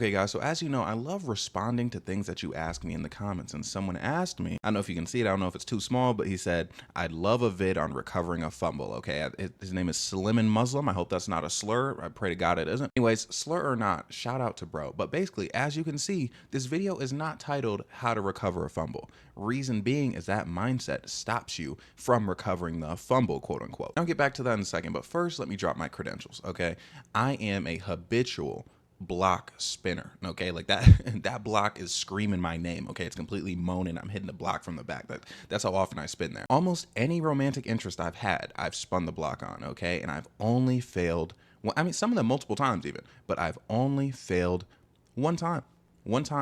Okay, guys, so as you know, I love responding to things that you ask me in the comments. And someone asked me, I don't know if you can see it, I don't know if it's too small, but he said, I'd love a vid on recovering a fumble. Okay, his name is Slim and Muslim. I hope that's not a slur. I pray to God it isn't. Anyways, slur or not, shout out to bro. But basically, as you can see, this video is not titled How to Recover a Fumble. Reason being is that mindset stops you from recovering the fumble, quote unquote. I'll get back to that in a second, but first, let me drop my credentials, okay? I am a habitual block spinner. Okay, like that that block is screaming my name. Okay, it's completely moaning. I'm hitting the block from the back. That's how often I spin there. Almost any romantic interest I've had, I've spun the block on. Okay, and I've only failed, well, I mean, some of them multiple times even, but I've only failed one time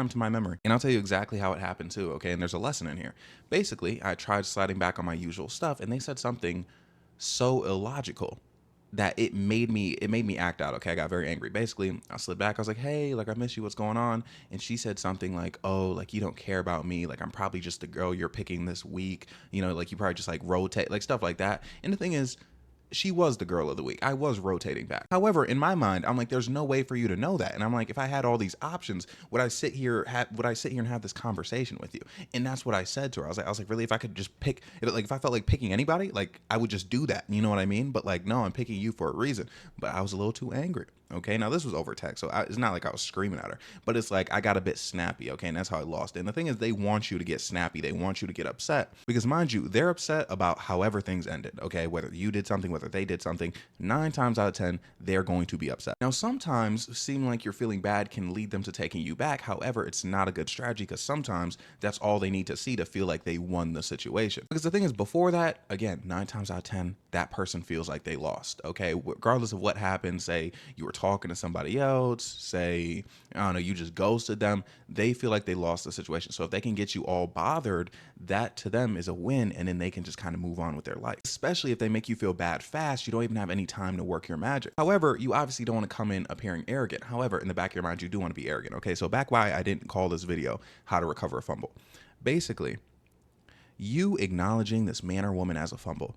to my memory. And I'll tell you exactly how it happened too. Okay, and there's a lesson in here. Basically, I tried sliding back on my usual stuff and they said something so illogical that it made me act out. Okay, I got very angry. Basically, I slid back. I was like, hey, like, I miss you, what's going on? And she said something like, oh, like, you don't care about me, like, I'm probably just the girl you're picking this week, you know, like, you probably just like rotate, like, stuff like that. And the thing is, she was the girl of the week. I was rotating back. However, in my mind, I'm like, there's no way for you to know that. And I'm like, if I had all these options, would I sit here and have this conversation with you? And that's what I said to her. I was like, really, if I could just pick, if I felt like picking anybody, like, I would just do that. You know what I mean? But like, no, I'm picking you for a reason. But I was a little too angry. Okay, now this was over text, so it's not like I was screaming at her, but it's like I got a bit snappy, okay, and that's how I lost it. And the thing is, they want you to get snappy, they want you to get upset, because mind you, they're upset about however things ended, okay, whether you did something, whether they did something, 9 times out of 10, they're going to be upset. Now, sometimes seeming like you're feeling bad can lead them to taking you back. However, it's not a good strategy, because sometimes that's all they need to see to feel like they won the situation. Because the thing is, before that, again, 9 times out of 10, that person feels like they lost, okay, regardless of what happened. Say you were talking to somebody else, say, I don't know, you just ghosted them, they feel like they lost the situation. So if they can get you all bothered, that to them is a win, and then they can just kind of move on with their life. Especially if they make you feel bad fast, you don't even have any time to work your magic. However, you obviously don't want to come in appearing arrogant. However, in the back of your mind, you do want to be arrogant, okay? So back why I didn't call this video How to Recover a Fumble. Basically, you acknowledging this man or woman as a fumble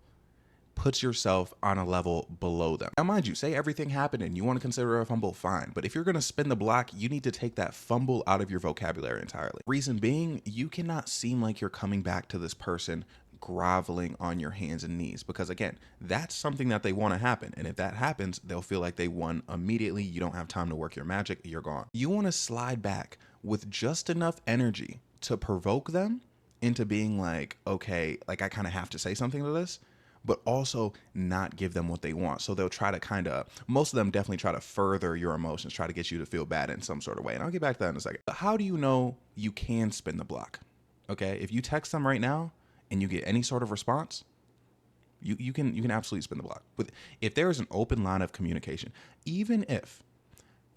puts yourself on a level below them. Now, mind you, say everything happened and you want to consider a fumble, fine. But if you're going to spin the block, you need to take that fumble out of your vocabulary entirely. Reason being, you cannot seem like you're coming back to this person groveling on your hands and knees, because again, that's something that they want to happen. And if that happens, they'll feel like they won immediately. You don't have time to work your magic. You're gone. You want to slide back with just enough energy to provoke them into being like, okay, like, I kind of have to say something to this, but also not give them what they want. So they'll try to most of them definitely try to further your emotions, try to get you to feel bad in some sort of way. And I'll get back to that in a second. But how do you know you can spin the block? Okay, if you text them right now and you get any sort of response, you can absolutely spin the block. If there is an open line of communication, even if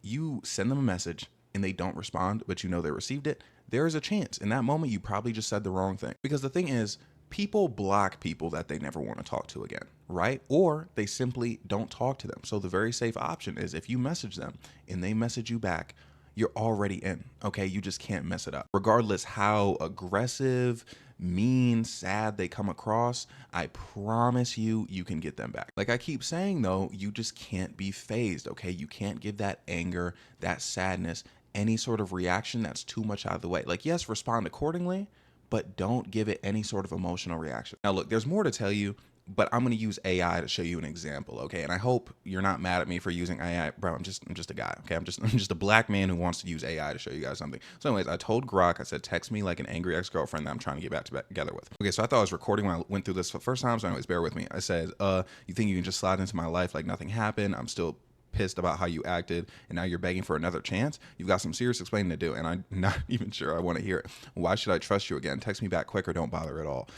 you send them a message and they don't respond, but you know they received it, there is a chance in that moment you probably just said the wrong thing. Because the thing is, people block people that they never want to talk to again, right? Or they simply don't talk to them. So the very safe option is, if you message them and they message you back, you're already in, okay? You just can't mess it up. Regardless how aggressive, mean, sad they come across, I promise you, you can get them back. Like I keep saying though, you just can't be phased, okay? You can't give that anger, that sadness, any sort of reaction that's too much out of the way. Like, yes, respond accordingly, but don't give it any sort of emotional reaction. Now, look, there's more to tell you, but I'm going to use AI to show you an example, okay? And I hope you're not mad at me for using AI, bro. I'm just a guy, okay? I'm just a black man who wants to use AI to show you guys something. So anyways, I told Grok, I said, text me like an angry ex-girlfriend that I'm trying to get back together with. Okay, so I thought I was recording when I went through this for the first time, so anyways, bear with me. I said, you think you can just slide into my life like nothing happened? I'm still pissed about how you acted, and now you're begging for another chance. You've got some serious explaining to do, and I'm not even sure I want to hear it. Why should I trust you again? Text me back quick or don't bother at all.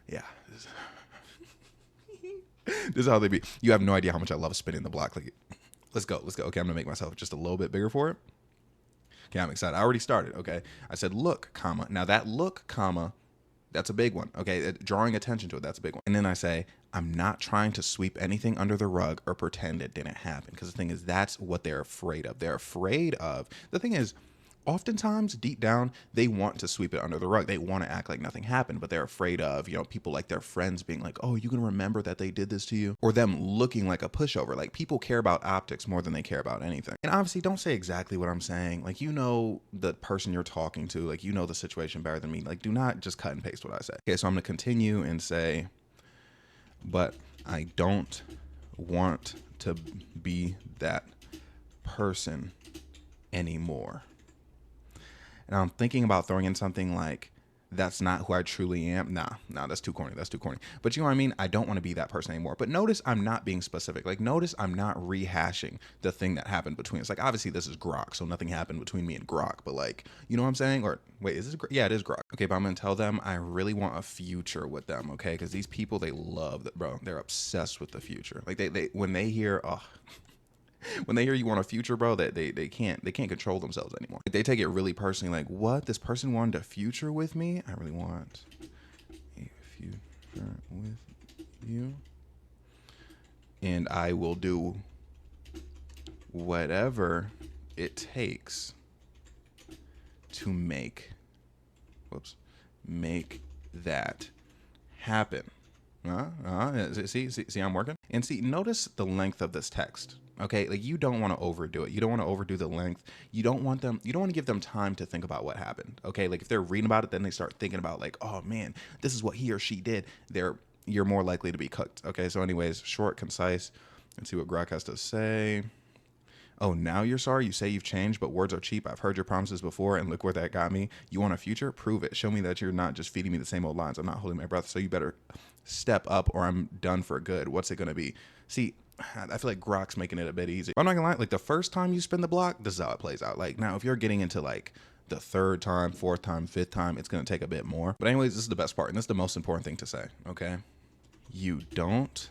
Yeah. This is how they be. You have no idea how much I love spinning the block. Like, let's go. Okay, I'm gonna make myself just a little bit bigger for it. Okay, I'm excited. I already started. Okay, I said look, comma. Now that look, comma, that's a big one. Okay, drawing attention to it, that's a big one. And then I say, I'm not trying to sweep anything under the rug or pretend it didn't happen. Because the thing is, that's what they're afraid of. They're afraid of, the thing is, Oftentimes, deep down, they want to sweep it under the rug. They want to act like nothing happened, but they're afraid of, people like their friends being like, oh, you can remember that they did this to you? Or them looking like a pushover. Like, people care about optics more than they care about anything. And obviously, don't say exactly what I'm saying. Like, the person you're talking to, like, the situation better than me. Like, do not just cut and paste what I say. Okay, so I'm going to continue and say, but I don't want to be that person anymore. And I'm thinking about throwing in something like, that's not who I truly am. Nah, that's too corny. But you know what I mean? I don't want to be that person anymore. But notice I'm not being specific. Like, notice I'm not rehashing the thing that happened between us. Like, obviously this is Grok, so nothing happened between me and Grok. But like, you know what I'm saying? Or wait, is this? Yeah, it is Grok. Okay, but I'm going to tell them I really want a future with them, okay? Because these people, they love that, bro. They're obsessed with the future. Like, they when they hear, when they hear you want a future, bro, that they can't control themselves anymore. They take it really personally. Like, what? This person wanted a future with me? I really want a future with you, and I will do whatever it takes to make that happen. See, I'm working. And see, notice the length of this text. Okay, like, you don't want to overdo it. You don't want to overdo the length. You don't want to give them time to think about what happened. Okay, like, if they're reading about it, then they start thinking about like, oh man, this is what he or she did. You're more likely to be cooked. Okay, so anyways, short, concise. Let's see what Grok has to say. Oh, now you're sorry? You say you've changed, but words are cheap. I've heard your promises before, and look where that got me. You want a future? Prove it. Show me that you're not just feeding me the same old lines. I'm not holding my breath, so you better step up or I'm done for good. What's it going to be? See, I feel like Grok's making it a bit easier. I'm not going to lie. Like, the first time you spin the block, this is how it plays out. Like, now, if you're getting into, like, the third time, fourth time, fifth time, it's going to take a bit more. But anyways, this is the best part, and this is the most important thing to say, okay? You don't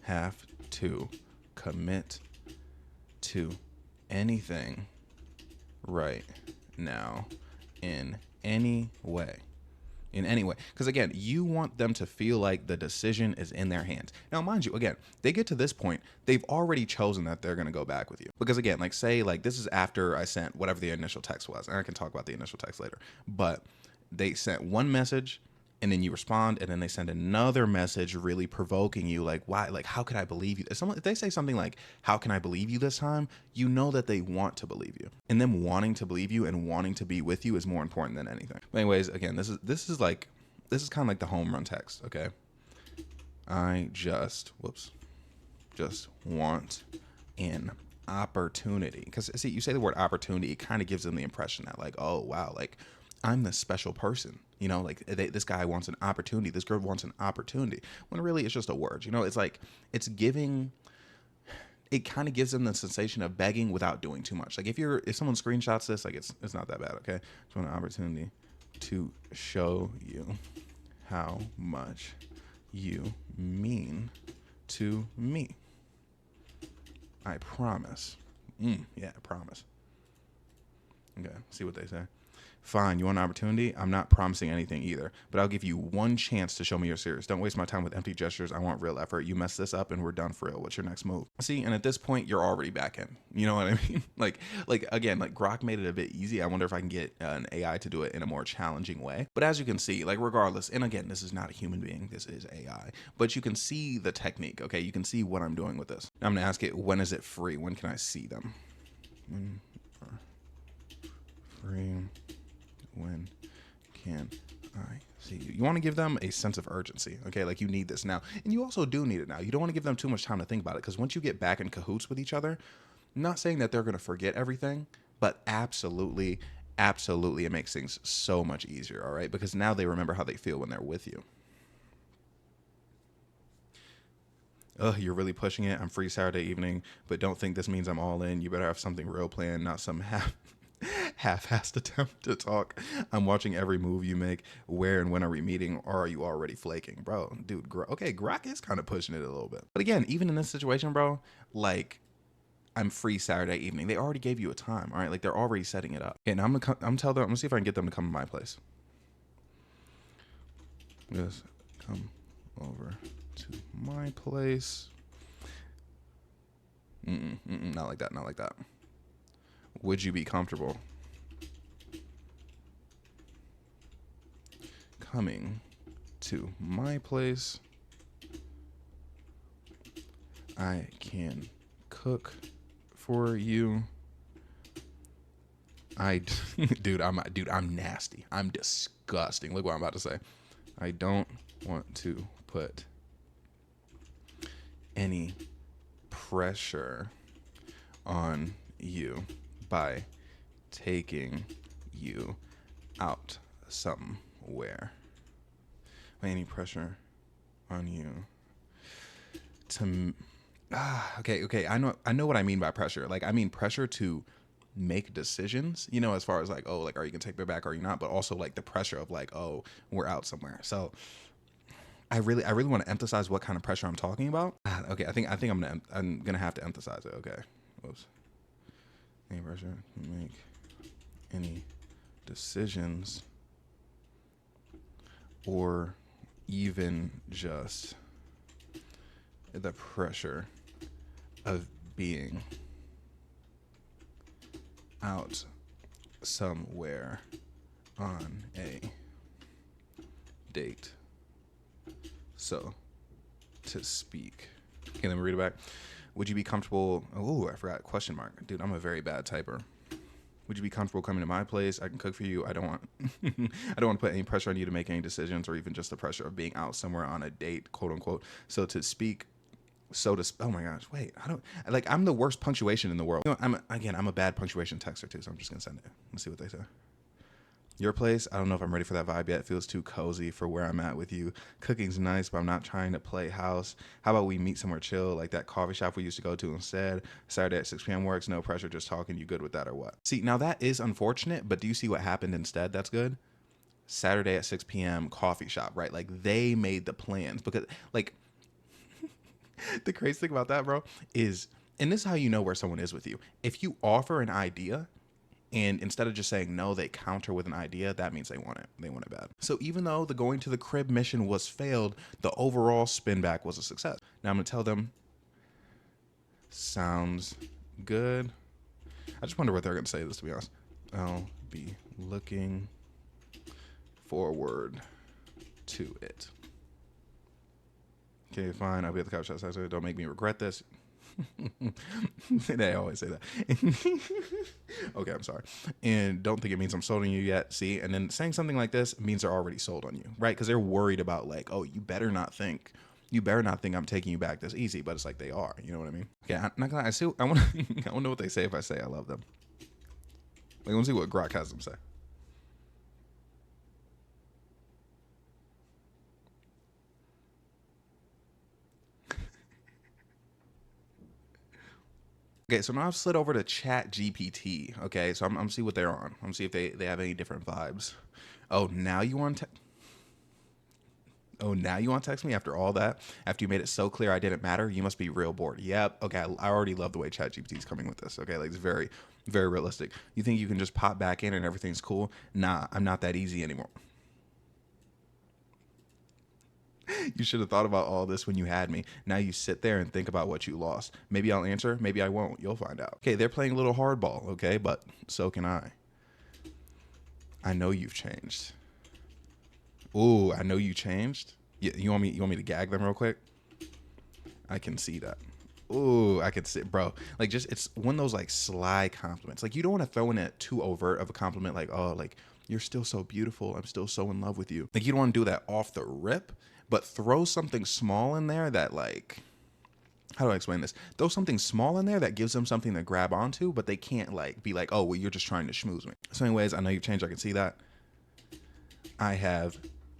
have to commit to anything right now in any way. Because again, you want them to feel like the decision is in their hands. Now, mind you, again, they get to this point, they've already chosen that they're going to go back with you. Because again, like, say, like, this is after I sent whatever the initial text was, and I can talk about the initial text later, but they sent one message, and then you respond, and then they send another message really provoking you, like, why, like, how could I believe you? If they say something like, how can I believe you this time? You know that they want to believe you. And them wanting to believe you and wanting to be with you is more important than anything. But anyways, again, this is kind of like the home run text, okay? I just want an opportunity. Because, see, you say the word opportunity, it kind of gives them the impression that, like, oh, wow, like, I'm this special person, like, this guy wants an opportunity. This girl wants an opportunity, when really it's just a word. It's like, it kind of gives them the sensation of begging without doing too much. Like, if someone screenshots this, like, it's not that bad. Okay. Just want an opportunity to show you how much you mean to me. I promise. Yeah, I promise. Okay. See what they say. Fine, you want an opportunity? I'm not promising anything either, but I'll give you one chance to show me you're serious. Don't waste my time with empty gestures. I want real effort. You mess this up and we're done for real. What's your next move? See, and at this point, you're already back in. You know what I mean? like again, like, Grok made it a bit easy. I wonder if I can get an AI to do it in a more challenging way. But as you can see, like, regardless, and again, this is not a human being. This is AI. But you can see the technique, okay? You can see what I'm doing with this. Now I'm going to ask it, when is it free? When can I see them? Free. When can I see you? You want to give them a sense of urgency, okay? Like, you need this now. And you also do need it now. You don't want to give them too much time to think about it, because once you get back in cahoots with each other, I'm not saying that they're going to forget everything, but absolutely, it makes things so much easier, all right? Because now they remember how they feel when they're with you. You're really pushing it. I'm free Saturday evening, but don't think this means I'm all in. You better have something real planned, not some half-assed attempt to talk. I'm watching every move you make. Where and when are we meeting, or are you already flaking? Bro, dude, okay, Grok is kind of pushing it a little bit. But again, even in this situation, bro, like, I'm free Saturday evening. They already gave you a time, all right? Like, they're already setting it up. Okay, now I'm gonna see if I can get them to come to my place. Just come over to my place. Not like that. Would you be comfortable coming to my place. I can cook for you. Dude, I'm nasty. I'm disgusting. Look what I'm about to say. I don't want to put any pressure on you by taking you out somewhere. Any pressure on you to okay. I know what I mean by pressure. Like, I mean pressure to make decisions, you know, as far as like, oh, like, are you gonna take me back or are you not? But also like the pressure of like, oh, we're out somewhere. So I really want to emphasize what kind of pressure I'm talking about. Okay, I think I'm gonna have to emphasize it. Okay. Whoops. Any pressure to make any decisions or even just the pressure of being out somewhere on a date, so to speak. Okay, let me read it back. Would you be comfortable? Oh, I forgot. Question mark. Dude, I'm a very bad typer. Would you be comfortable coming to my place? I can cook for you. I don't want I don't want to put any pressure on you to make any decisions or even just the pressure of being out somewhere on a date, quote unquote. So to speak. Oh my gosh, wait, I'm the worst punctuation in the world. You know, I'm a bad punctuation texter too, so I'm just gonna send it. Let's see what they say. Your place, I don't know if I'm ready for that vibe yet. It feels too cozy for where I'm at with you. Cooking's nice, but I'm not trying to play house. How about we meet somewhere chill, like that coffee shop we used to go to instead? Saturday at 6 p.m. works, no pressure, just talking. You good with that or what? See, now that is unfortunate, but do you see what happened instead? That's good. Saturday at 6 p.m. coffee shop, right? Like, they made the plans because, like, the crazy thing about that, bro, is, and this is how you know where someone is with you. If you offer an idea and instead of just saying no, they counter with an idea, that means they want it. They want it bad. So even though the going to the crib mission was failed, the overall spin back was a success. Now I'm going to tell them, sounds good. I just wonder what they're going to say this, to be honest. I'll be looking forward to it. Okay, fine. I'll be at the couch outside, so don't make me regret this. They always say that. Okay, I'm sorry. And don't think it means I'm sold on you yet. See, and then saying something like this means they're already sold on you, right? Because they're worried about like, oh, you better not think I'm taking you back this easy. But it's like they are. You know what I mean? Okay, I'm not gonna. I want to know what they say if I say I love them. Like, I want to see what Grok has them say. Okay, so now I've slid over to Chat GPT. Okay, so I'm see what they're on. I'm see if they have any different vibes. Oh, now you want to? Oh, now you want to text me after all that? After you made it so clear I didn't matter? You must be real bored. Yep. Okay, I already love the way Chat GPT is coming with this. Okay, like, it's very, very realistic. You think you can just pop back in and everything's cool? Nah, I'm not that easy anymore. You should have thought about all this when you had me. Now you sit there and think about what you lost. Maybe I'll answer, maybe I won't. You'll find out. Okay, they're playing a little hardball, okay? But so can I. I know you've changed. Ooh, I know you changed. You want me to gag them real quick? I can see that. Ooh, I could see, bro. Like, just, it's one of those like sly compliments. Like, you don't want to throw in it too overt of a compliment, like, oh, like, you're still so beautiful. I'm still so in love with you. Like, you don't want to do that off the rip, but throw something small in there that, like, how do I explain this? Throw something small in there that gives them something to grab onto, but they can't like be like, oh, well, you're just trying to schmooze me. So anyways, I know you've changed. I can see that. I have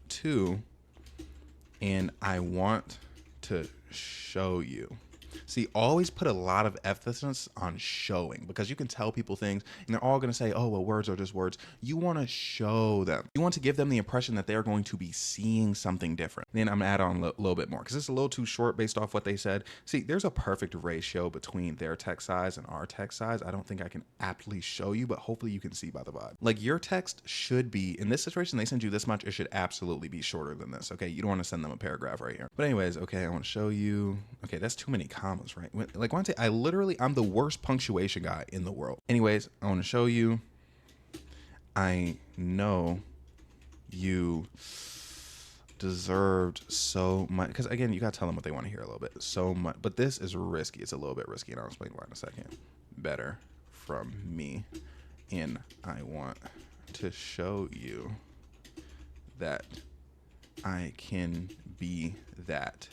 too, and I want to show you. See, always put a lot of emphasis on showing, because you can tell people things and they're all going to say, oh, well, words are just words. You want to show them. You want to give them the impression that they're going to be seeing something different. Then I'm going to add on a little bit more because it's a little too short based off what they said. See, there's a perfect ratio between their text size and our text size. I don't think I can aptly show you, but hopefully you can see by the vibe. Like, your text should be, in this situation, they send you this much, it should absolutely be shorter than this. Okay, you don't want to send them a paragraph right here. But anyways, okay, I want to show you. Okay, that's too many commas, right? Like, when I'm the worst punctuation guy in the world. Anyways, I want to show you. I know you deserved so much. Because again, you got to tell them what they want to hear a little bit. So much. But this is risky. It's a little bit risky. And I'll explain why in a second. Better from me. And I want to show you that I can be that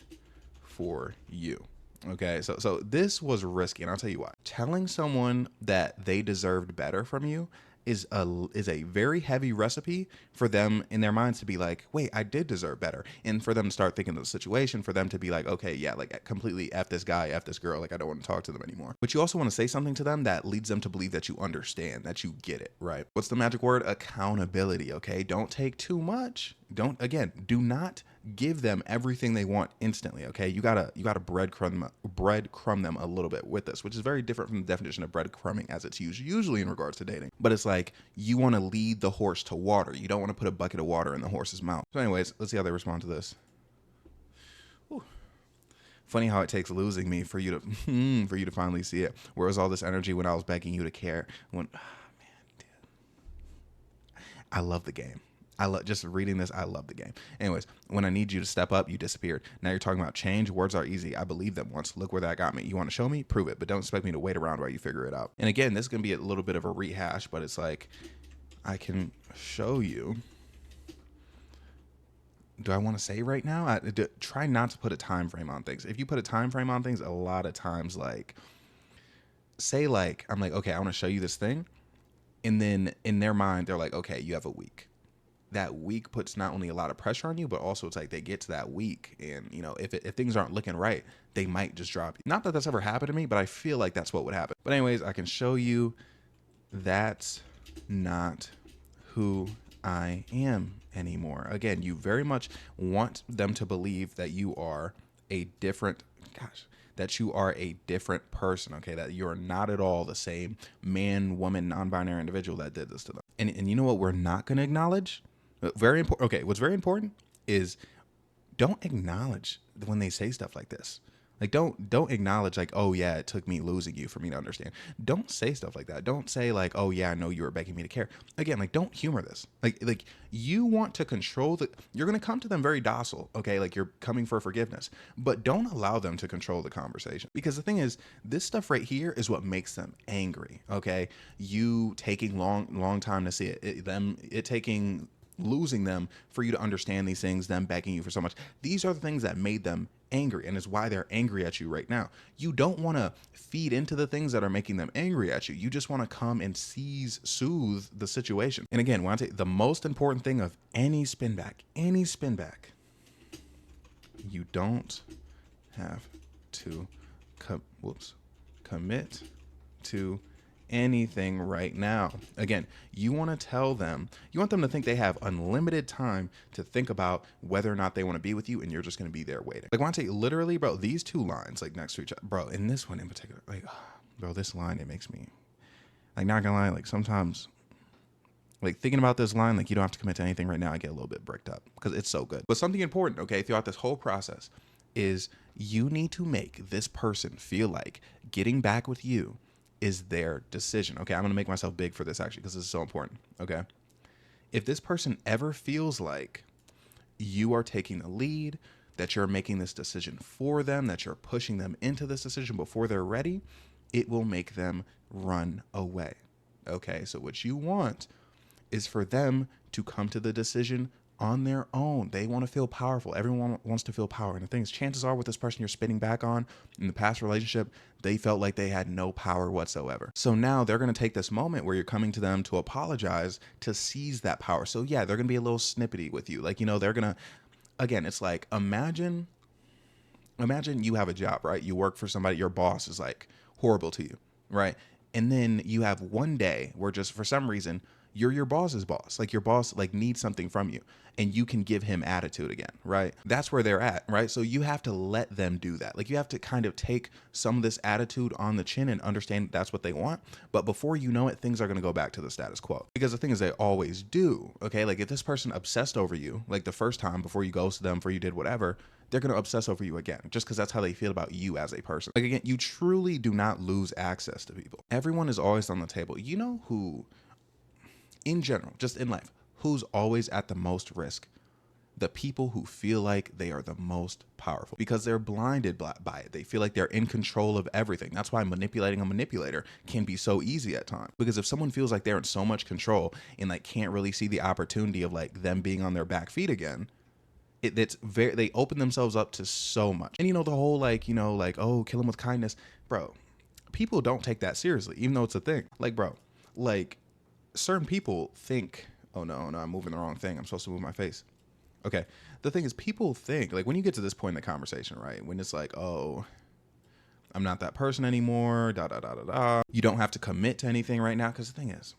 for you. Okay, so this was risky, and I'll tell you why. Telling someone that they deserved better from you is a very heavy recipe for them in their minds to be like, wait, I did deserve better. And for them to start thinking of the situation, for them to be like, okay, yeah, like completely F this guy, F this girl, like I don't want to talk to them anymore. But you also want to say something to them that leads them to believe that you understand, that you get it, right? What's the magic word? Accountability, okay? Don't take too much. Do not give them everything they want instantly, okay? You gotta breadcrumb them a little bit with this, which is very different from the definition of breadcrumbing as it's used usually in regards to dating. But it's like you want to lead the horse to water. You don't want to put a bucket of water in the horse's mouth. So anyways, let's see how they respond to this. Ooh. Funny how it takes losing me for you to finally see it. Where was all this energy when I was begging you to care? Man, dude. I love the game. Just reading this. I love the game. Anyways, when I need you to step up, you disappeared. Now you're talking about change. Words are easy. I believe them once. Look where that got me. You want to show me? Prove it. But don't expect me to wait around while you figure it out. And again, this is going to be a little bit of a rehash, but it's like, I can show you. Do I want to say right now? Try not to put a time frame on things. If you put a time frame on things, a lot of times, like, say like, I'm like, okay, I want to show you this thing. And then in their mind, they're like, okay, you have a week. That week puts not only a lot of pressure on you, but also it's like they get to that week, and you know, if things aren't looking right, they might just drop you. Not that that's ever happened to me, but I feel like that's what would happen. But anyways, I can show you that's not who I am anymore. Again, you very much want them to believe that you are a different, that you are a different person, okay? That you're not at all the same man, woman, non-binary individual that did this to them. And you know what we're not going to acknowledge? Very important. Okay, what's very important is don't acknowledge when they say stuff like this. Like don't acknowledge like, oh yeah, it took me losing you for me to understand. Don't say stuff like that. Don't say like, oh yeah, I know you were begging me to care. Again, like don't humor this. Like you want to control you're going to come to them very docile, okay? Like you're coming for forgiveness, but don't allow them to control the conversation. Because the thing is, this stuff right here is what makes them angry, okay? You taking long time to see it taking losing them for you to understand these things, them begging you for so much. These are the things that made them angry, and is why they're angry at you right now. You don't want to feed into the things that are making them angry at you. You just want to come and soothe the situation. And again, when I say the most important thing of any spin back, you don't have to commit to anything right now. Again, you want to tell them, you want them to think they have unlimited time to think about whether or not they want to be with you, and you're just going to be there waiting. Like, I want to tell you, literally, bro, these two lines, like, next to each other, bro, and this one in particular, like, bro, this line, it makes me, like, not gonna lie, like, sometimes, like, thinking about this line, like, you don't have to commit to anything right now, I get a little bit bricked up, because it's so good. But something important, okay, throughout this whole process, is you need to make this person feel like getting back with you is their decision. Okay, I'm going to make myself big for this actually because this is so important. Okay, if this person ever feels like you are taking the lead, that you're making this decision for them, that you're pushing them into this decision before they're ready, it will make them run away. Okay, so what you want is for them to come to the decision on their own. They want to feel powerful. Everyone wants to feel power. And the thing is, chances are with this person you're spinning back on in the past relationship, they felt like they had no power whatsoever. So now they're going to take this moment where you're coming to them to apologize to seize that power. So yeah, they're going to be a little snippety with you. Like, you know, they're going to, again, it's like, imagine you have a job, right? You work for somebody, your boss is like horrible to you, right? And then you have one day where just for some reason, you're your boss's boss. Like your boss like needs something from you and you can give him attitude again, right? That's where they're at, right? So you have to let them do that. Like you have to kind of take some of this attitude on the chin and understand that's what they want. But before you know it, things are going to go back to the status quo. Because the thing is, they always do, okay? Like if this person obsessed over you, like the first time before you ghosted them, before you did whatever, they're going to obsess over you again, just because that's how they feel about you as a person. Like again, you truly do not lose access to people. Everyone is always on the table. You know who, in general, just in life, who's always at the most risk? The people who feel like they are the most powerful because they're blinded by it. They feel like they're in control of everything. That's why manipulating a manipulator can be so easy at times. Because if someone feels like they're in so much control and like can't really see the opportunity of like them being on their back feet again, they open themselves up to so much. And the whole like, like, oh, kill them with kindness. Bro, people don't take that seriously, even though it's a thing. Like, bro, like certain people think, oh no, I'm moving the wrong thing. I'm supposed to move my face. Okay. The thing is, people think, like, when you get to this point in the conversation, right? When it's like, oh, I'm not that person anymore, da da da da da. You don't have to commit to anything right now. Because the thing is,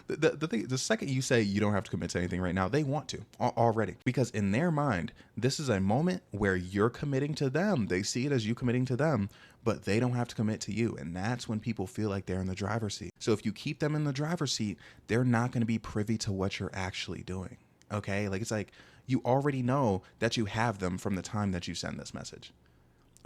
the second you say you don't have to commit to anything right now, they want to already. Because in their mind, this is a moment where you're committing to them. They see it as you committing to them, but they don't have to commit to you. And that's when people feel like they're in the driver's seat. So if you keep them in the driver's seat, they're not going to be privy to what you're actually doing. Okay? Like, it's like you already know that you have them from the time that you send this message.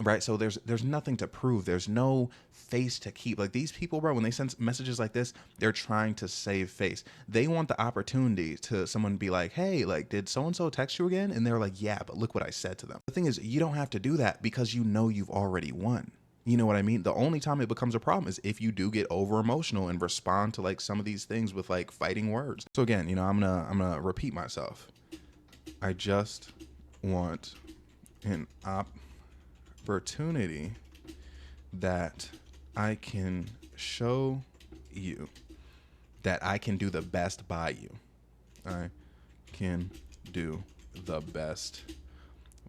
Right? So there's nothing to prove. There's no face to keep. Like, these people, bro, when they send messages like this, they're trying to save face. They want the opportunity to someone be like, hey, like, did so-and-so text you again? And they're like, yeah, but look what I said to them. The thing is, you don't have to do that because you know you've already won. You know what I mean? The only time it becomes a problem is if you do get over emotional and respond to like some of these things with like fighting words. So again, I'm gonna repeat myself. I just want an opportunity that I can show you that I can do the best by you. I can do the best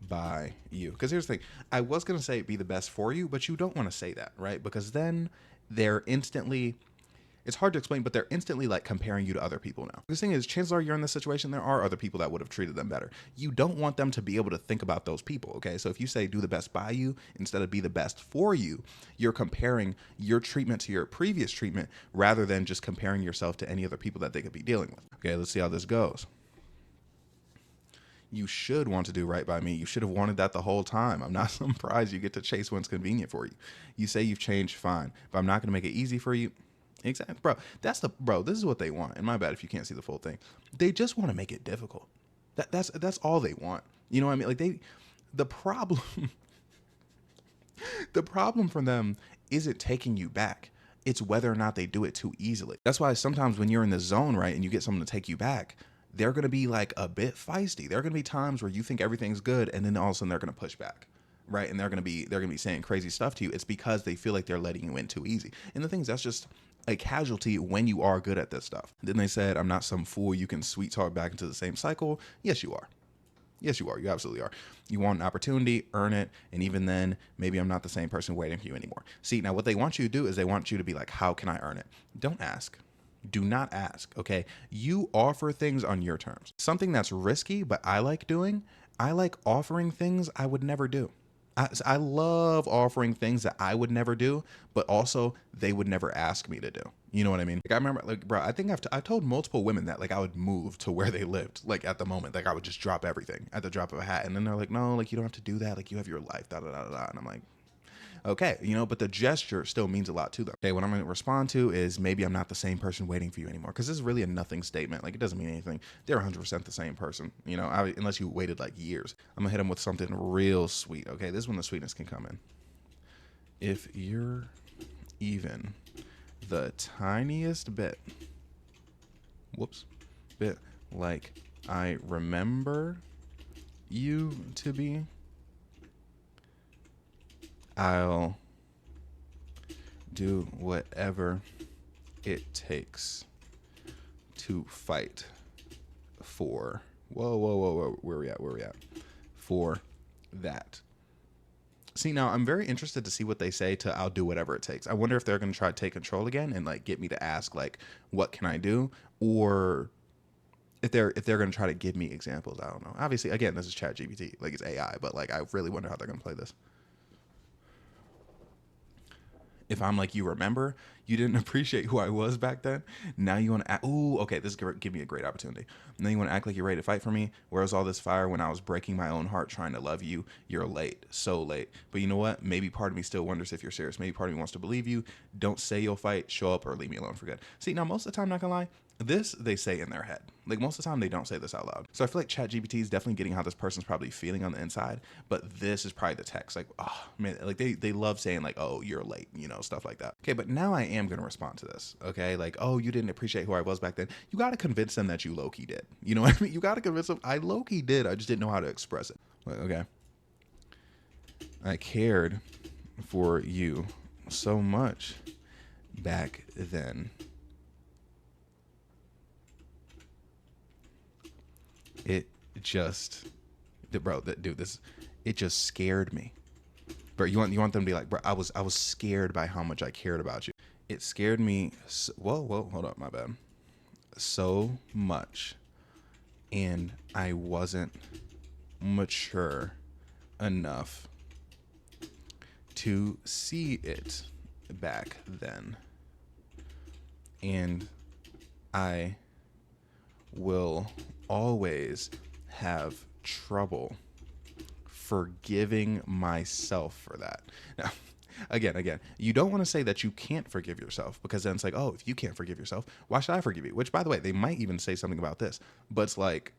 by you. Because here's the thing. I was going to say be the best for you, but you don't want to say that, right? Because then they're instantly, it's hard to explain, but they're instantly like comparing you to other people now. The thing is, chances are you're in this situation, there are other people that would have treated them better. You don't want them to be able to think about those people, okay? So if you say do the best by you instead of be the best for you, you're comparing your treatment to your previous treatment rather than just comparing yourself to any other people that they could be dealing with. Okay, let's see how this goes. You should want to do right by me. You should have wanted that the whole time. I'm not surprised you get to chase what's convenient for you. You say you've changed, fine, but I'm not going to make it easy for you. Exactly, bro. This is what they want. And my bad if you can't see the full thing. They just want to make it difficult. That's all they want. You know what I mean? Like the problem the problem for them isn't taking you back. It's whether or not they do it too easily. That's why sometimes when you're in the zone, right, and you get someone to take you back, they're going to be like a bit feisty. There are going to be times where you think everything's good and then all of a sudden they're going to push back. Right. And they're going to be saying crazy stuff to you. It's because they feel like they're letting you in too easy. And the thing is, that's just a casualty when you are good at this stuff. Then they said, I'm not some fool you can sweet talk back into the same cycle. Yes, you are. Yes, you are. You absolutely are. You want an opportunity, earn it. And even then, maybe I'm not the same person waiting for you anymore. See, now what they want you to do is they want you to be like, how can I earn it? Don't ask. Do not ask, okay? You offer things on your terms. Something that's risky, but I like doing, I like offering things I would never do. I love offering things that I would never do, but also they would never ask me to do. You know what I mean? Like, I remember, like, bro, I think I've told multiple women that, like, I would move to where they lived, like, at the moment. Like, I would just drop everything at the drop of a hat. And then they're like, no, like, you don't have to do that. Like, you have your life, da da da da. And I'm like, okay, but the gesture still means a lot to them. Okay, what I'm going to respond to is maybe I'm not the same person waiting for you anymore. Because this is really a nothing statement. Like, it doesn't mean anything. They're 100% the same person, unless you waited like years. I'm going to hit them with something real sweet. Okay, this is when the sweetness can come in. If you're even the tiniest bit like I remember you to be, I'll do whatever it takes to fight for, whoa, where we at? For that. See, now I'm very interested to see what they say to I'll do whatever it takes. I wonder if they're going to try to take control again and like get me to ask like, what can I do? Or if they're going to try to give me examples. I don't know. Obviously, again, this is ChatGPT, like it's AI, but like I really wonder how they're going to play this. If I'm like, you remember, you didn't appreciate who I was back then. Now you want to act, ooh, okay, this is give me a great opportunity. Now you want to act like you're ready to fight for me. Where's all this fire when I was breaking my own heart trying to love you? You're late, so late. But you know what? Maybe part of me still wonders if you're serious. Maybe part of me wants to believe you. Don't say you'll fight, show up, or leave me alone for good. See, now most of the time, not gonna lie, This they say in their head. Like most of the time they don't say this out loud. So I feel like ChatGPT is definitely getting how this person's probably feeling on the inside, but this is probably the text. Like, oh man, like they love saying like, oh, you're late, you know, stuff like that. Okay, but now I am gonna respond to this. Okay, like, oh, you didn't appreciate who I was back then. You gotta convince them that you low-key did. You know what I mean? You gotta convince them I low-key did. I just didn't know how to express it. Like, okay. I cared for you so much back then. It just, bro, dude, it just scared me. Bro, you want them to be like, bro, I was scared by how much I cared about you. It scared me. Whoa, hold up, my bad. So much, and I wasn't mature enough to see it back then, and I will always have trouble forgiving myself for that. Now, again, you don't want to say that you can't forgive yourself, because then it's like, oh, if you can't forgive yourself, why should I forgive you? Which, by the way, they might even say something about this, but it's like,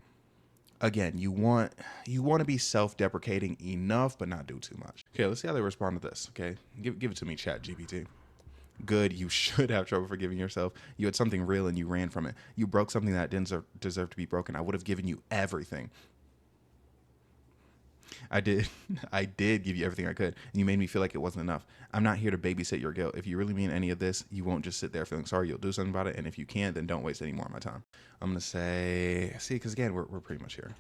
again, you want to be self-deprecating enough, but not do too much. Okay, let's see how they respond to this. Okay, give it to me, Chat GPT. Good, you should have trouble forgiving yourself. You had something real and you ran from it. You broke something that didn't deserve to be broken. I would have given you everything. I did give you everything I could, and you made me feel like it wasn't enough. I'm not here to babysit your guilt. If you really mean any of this, you won't just sit there feeling sorry. You'll do something about it, and if you can't, then don't waste any more of my time. I'm gonna say, see, because again, we're pretty much here.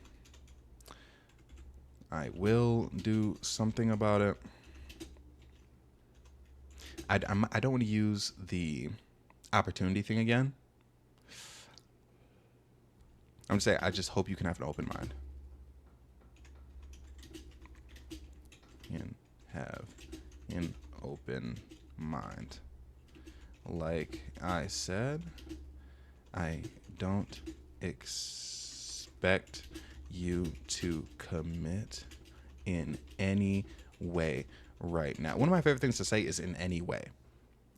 I will do something about it. I don't want to use the opportunity thing again. I'm gonna say, I just hope you can have an open mind. Can have an open mind. Like I said, I don't expect you to commit in any way right now. One of my favorite things to say is in any way.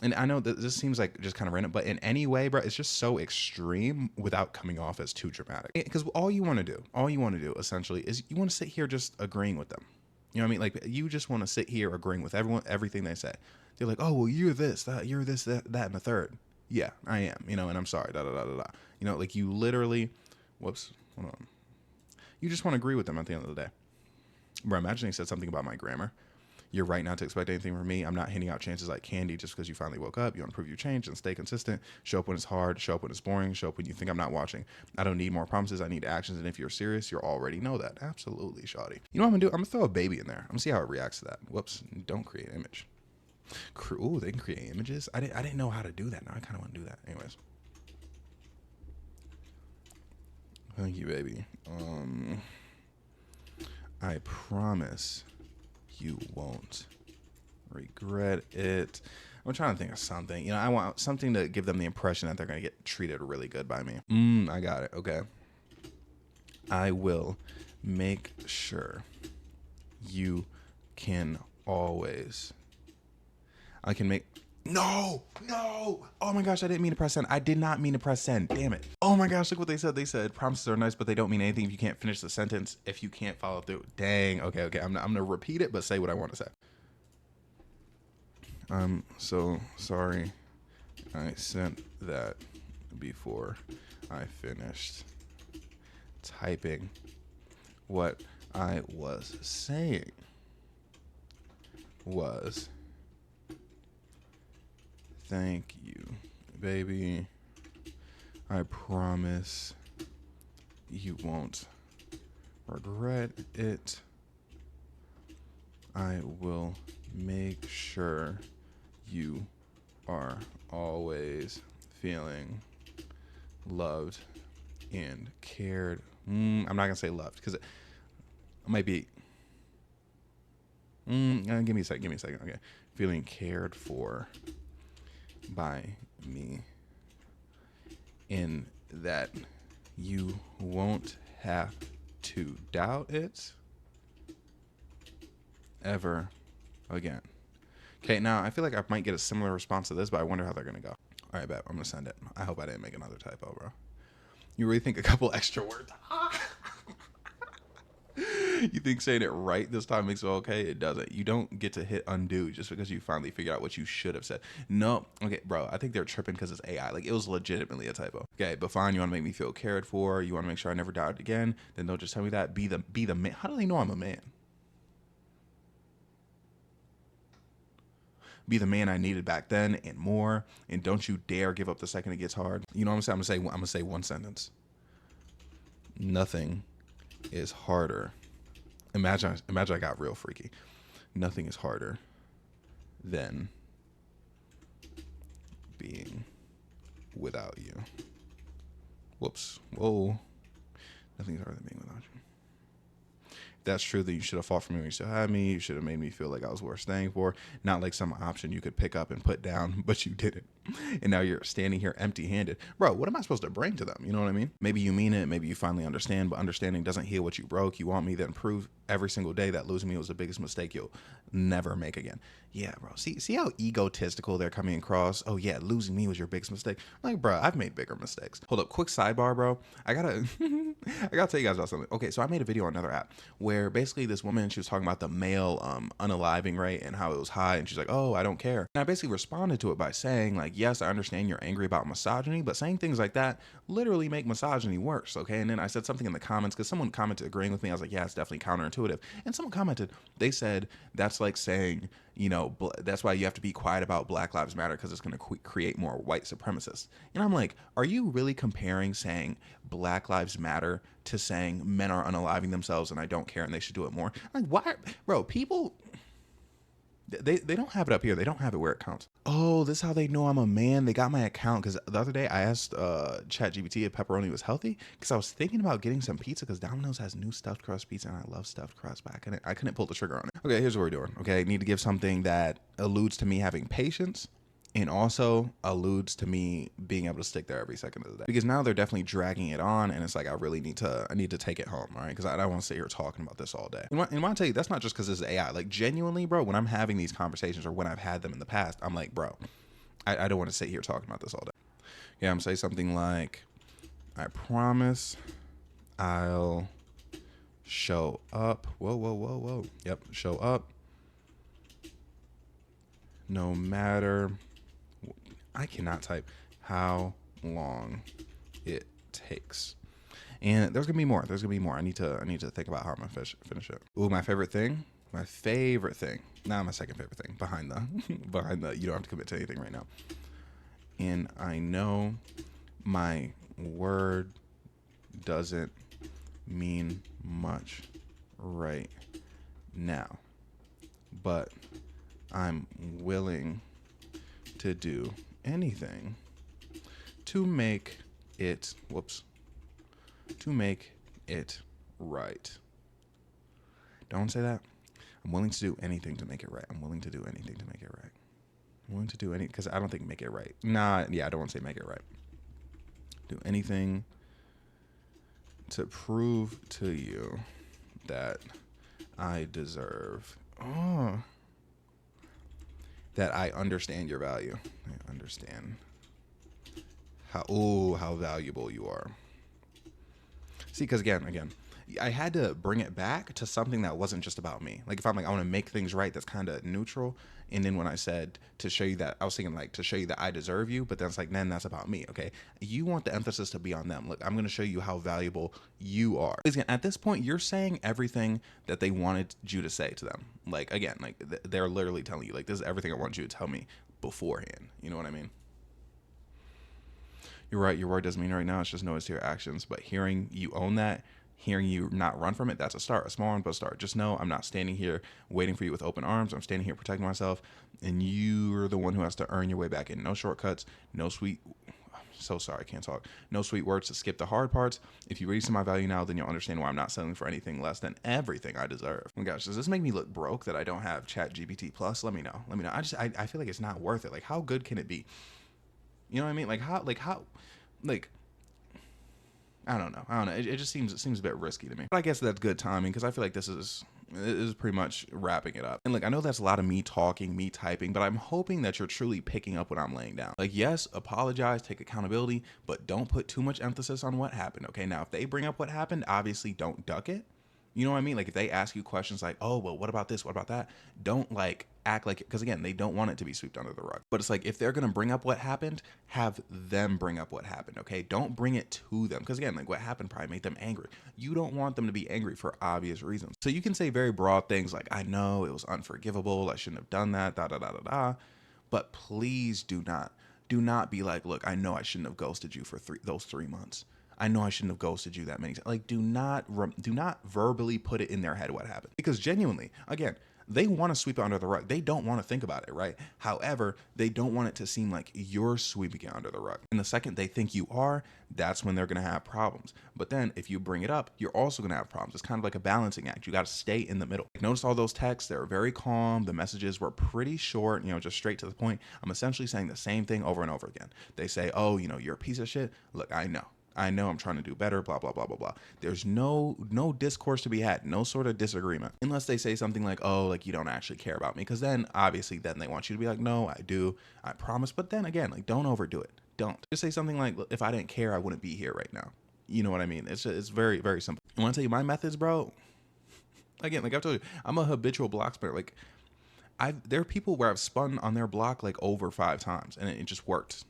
And I know that this seems like just kind of random, but in any way, bro, it's just so extreme without coming off as too dramatic. Because all you want to do essentially is you want to sit here just agreeing with them. You know what I mean? Like, you just want to sit here agreeing with everything they say. They're like, oh, well, you're this, that, and the third. Yeah, I am, you know, and I'm sorry, da, da, da, da, da. You know, like, you literally, whoops, hold on. You just want to agree with them at the end of the day. Bro, imagine they said something about my grammar. You're right not to expect anything from me. I'm not handing out chances like candy just because you finally woke up. You want to prove you changed and stay consistent. Show up when it's hard. Show up when it's boring. Show up when you think I'm not watching. I don't need more promises. I need actions. And if you're serious, you already know that. Absolutely, shawty. You know what I'm going to do? I'm going to throw a baby in there. I'm going to see how it reacts to that. Whoops. Don't create an image. Ooh, they can create images. I didn't know how to do that. Now I kind of want to do that. Anyways. Thank you, baby. I promise you won't regret it. I'm trying to think of something. You know, I want something to give them the impression that they're going to get treated really good by me. I got it. Okay. I will make sure you can always. I can make. No. Oh my gosh, I didn't mean to press send. I did not mean to press send. Damn it. Oh my gosh, look what they said. They said promises are nice, but they don't mean anything if you can't finish the sentence, if you can't follow through. Dang. Okay. I'm going to repeat it, but say what I want to say. I'm so sorry I sent that before I finished typing. What I was saying was, thank you, baby. I promise you won't regret it. I will make sure you are always feeling loved and cared. I'm not going to say loved because it might be. Give me a second. Okay. Feeling cared for by me, in that you won't have to doubt it ever again. Okay, now I feel like I might get a similar response to this, but I wonder how they're going to go. All right, bet. I'm gonna send it. I hope I didn't make another typo, bro. You really think a couple extra words? You think saying it right this time makes it okay? It doesn't. You don't get to hit undo just because you finally figured out what you should have said. No. Okay, bro. I think they're tripping because it's AI. Like, it was legitimately a typo. Okay, but fine. You want to make me feel cared for. You want to make sure I never doubt again. Then don't just tell me that. Be the man. How do they know I'm a man? Be the man I needed back then and more. And don't you dare give up the second it gets hard. You know what I'm saying? I'm gonna say one sentence. Nothing is harder. Imagine I got real freaky. Nothing is harder than being without you. Whoops. Whoa. Nothing is harder than being without you. If that's true, then you should have fought for me when you still had me. You should have made me feel like I was worth staying for. Not like some option you could pick up and put down, but you didn't. And now you're standing here empty-handed. Bro, what am I supposed to bring to them? You know what I mean? Maybe you mean it. Maybe you finally understand, but understanding doesn't heal what you broke. You want me to prove every single day that losing me was the biggest mistake you'll never make again. Yeah, bro. See how egotistical they're coming across? Oh, yeah, losing me was your biggest mistake. I'm like, bro, I've made bigger mistakes. Hold up, quick sidebar, bro. I gotta tell you guys about something. Okay, so I made a video on another app where basically this woman, she was talking about the male unaliving rate and how it was high, and she's like, oh, I don't care. And I basically responded to it by saying, like, yes, I understand you're angry about misogyny, but saying things like that literally make misogyny worse, okay? And then I said something in the comments because someone commented agreeing with me. I was like, yeah, it's definitely counterintuitive. And someone commented, they said that's like saying, you know, that's why you have to be quiet about Black Lives Matter because it's going to create more white supremacists. And I'm like, are you really comparing saying Black Lives Matter to saying men are unaliving themselves and I don't care and they should do it more? I'm like, why, bro? People, they don't have it up here. They don't have it where it counts. Oh, this is how they know I'm a man. They got my account because the other day I asked ChatGPT if pepperoni was healthy because I was thinking about getting some pizza because Domino's has new stuffed crust pizza and I love stuffed crust, but I couldn't pull the trigger on it. Okay, here's what we're doing. Okay, I need to give something that alludes to me having patience and also alludes to me being able to stick there every second of the day, because now they're definitely dragging it on and it's like I need to take it home. All right, because I don't want to sit here talking about this all day. And I want to tell you, that's not just because it's AI. Like, genuinely, bro, when I'm having these conversations or when I've had them in the past, I'm like, bro, I don't want to sit here talking about this all day. Yeah, I'm gonna say something like, I promise I'll show up. Whoa. Yep, show up no matter, I cannot type, how long it takes. And there's gonna be more. I need to think about how I'm gonna finish it. Ooh, my favorite thing. My second favorite thing behind the you don't have to commit to anything right now. And I know my word doesn't mean much right now, but I'm willing to do anything to make it right. Don't say that. I'm willing to do anything to make it right. I'm willing to do anything to make it right. I'm willing to do anything because I don't think make it right. I don't want to say make it right. Do anything to prove to you that I deserve. That I understand your value. I understand how valuable you are. See, because again, I had to bring it back to something that wasn't just about me. Like, if I'm like, I want to make things right, that's kind of neutral. And then when I said to show you that, I was thinking like to show you that I deserve you, but then it's like, then that's about me. Okay, you want the emphasis to be on them. Look, I'm going to show you how valuable you are. Again, at this point, you're saying everything that they wanted you to say to them. Like, again, like they're literally telling you, like, this is everything I want you to tell me beforehand. You know what I mean? You're right. Your word doesn't mean right now. It's just noise to your actions. But hearing you own that, hearing you not run from it, that's a start, a small one, but a start. Just know I'm not standing here waiting for you with open arms. I'm standing here protecting myself, and you're the one who has to earn your way back in. No shortcuts, no sweet, so sorry, I can't talk. No sweet words to skip the hard parts. If you really see my value now, then you'll understand why I'm not settling for anything less than everything I deserve. Oh my gosh, does this make me look broke that I don't have ChatGPT Plus? Let me know. I feel like it's not worth it. Like, how good can it be? You know what I mean? Like, how, I don't know. It just seems a bit risky to me. But I guess that's good timing because I feel like this is It is pretty much wrapping it up. And like, I know that's a lot of me talking, me typing, but I'm hoping that you're truly picking up what I'm laying down. Like, yes, apologize, take accountability, but don't put too much emphasis on what happened. Okay. Now, if they bring up what happened, obviously don't duck it. You know what I mean? Like if they ask you questions like, oh, well, what about this? What about that? Don't like act like it. Because again, they don't want it to be swept under the rug. But it's like, if they're going to bring up what happened, have them bring up what happened. Okay. Don't bring it to them. Because again, like what happened probably made them angry. You don't want them to be angry for obvious reasons. So you can say very broad things like, I know it was unforgivable. I shouldn't have done that. Da, da, da, da, da. But please do not be like, look, I know I shouldn't have ghosted you for those 3 months. I know I shouldn't have ghosted you that many times. Like, do not verbally put it in their head what happened. Because genuinely, again, they want to sweep it under the rug. They don't want to think about it, right? However, they don't want it to seem like you're sweeping it under the rug. And the second they think you are, that's when they're going to have problems. But then if you bring it up, you're also going to have problems. It's kind of like a balancing act. You got to stay in the middle. Notice all those texts, they were very calm. The messages were pretty short, just straight to the point. I'm essentially saying the same thing over and over again. They say, oh, you're a piece of shit. Look, I know I'm trying to do better, blah, blah, blah, blah, blah. There's no discourse to be had, no sort of disagreement. Unless they say something like, oh, like you don't actually care about me. Because then obviously then they want you to be like, no, I do. I promise. But then again, like don't overdo it. Don't. Just say something like, if I didn't care, I wouldn't be here right now. You know what I mean? It's very, very simple. I want to tell you my methods, bro. Again, like I've told you, I'm a habitual block spinner. Like there are people where I've spun on their block like over 5 times and it just worked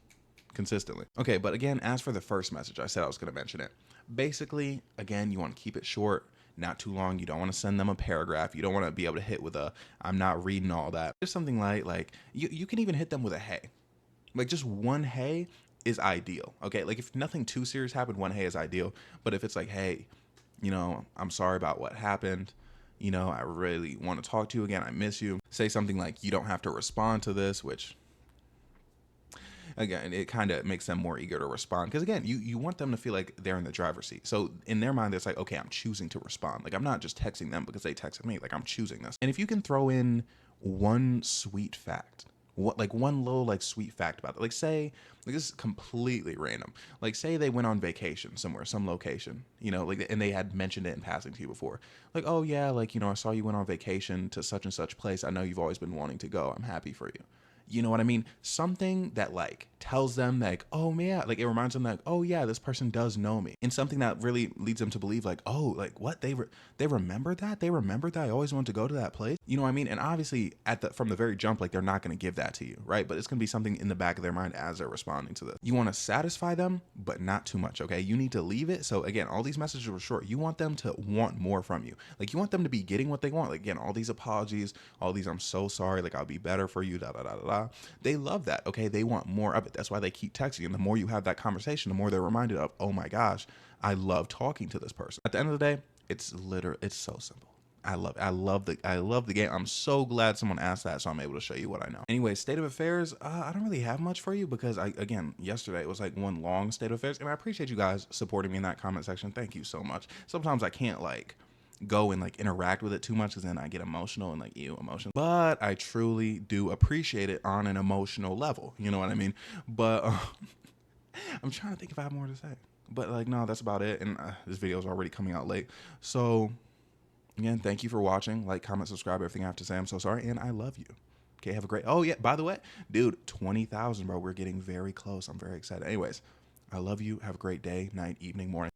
consistently. Okay, but again, as for the first message, I said I was going to mention it. Basically, again, you want to keep it short, not too long. You don't want to send them a paragraph. You don't want to be able to hit with a, I'm not reading all that. Just something light, like you can even hit them with a hey. Like just one hey is ideal. Okay, like if nothing too serious happened, one hey is ideal. But if it's like, hey, I'm sorry about what happened. I really want to talk to you again. I miss you. Say something like, you don't have to respond to this, which again, it kind of makes them more eager to respond. Because again, you want them to feel like they're in the driver's seat. So in their mind, it's like, okay, I'm choosing to respond. Like I'm not just texting them because they texted me. Like I'm choosing this. And if you can throw in one sweet fact, one little like sweet fact about it, like say, like this is completely random. Like say they went on vacation somewhere, some location, like, and they had mentioned it in passing to you before. Like, oh yeah, like, I saw you went on vacation to such and such place. I know you've always been wanting to go. I'm happy for you. You know what I mean? Something that like tells them like, oh yeah, like it reminds them like, oh yeah, this person does know me. And something that really leads them to believe like, oh, like what they remember that? They remembered that I always wanted to go to that place. You know what I mean? And obviously from the very jump, like they're not going to give that to you, right? But it's going to be something in the back of their mind as they're responding to this. You want to satisfy them, but not too much, okay? You need to leave it. So again, all these messages were short. You want them to want more from you. Like you want them to be getting what they want. Like again, all these apologies, all these I'm so sorry, like I'll be better for you, da da da da da. They love that, okay? They want more of it. That's why they keep texting. And the more you have that conversation, the more they're reminded of, oh my gosh, I love talking to this person. At the end of the day, it's so simple. I love the game. I'm so glad someone asked that, so I'm able to show you what I know. Anyway, state of affairs, I don't really have much for you because again, yesterday it was like one long state of affairs, and I appreciate you guys supporting me in that comment section. Thank you so much. Sometimes I can't like go and like interact with it too much because then I get emotional and like emotional. But I truly do appreciate it on an emotional level. You know what I mean? But I'm trying to think if I have more to say. But like, no, that's about it. And this video is already coming out late. So again, thank you for watching. Like, comment, subscribe, everything I have to say. I'm so sorry. And I love you. Okay, have a great, oh yeah, by the way, dude, 20,000, bro. We're getting very close. I'm very excited. Anyways, I love you. Have a great day, night, evening, morning.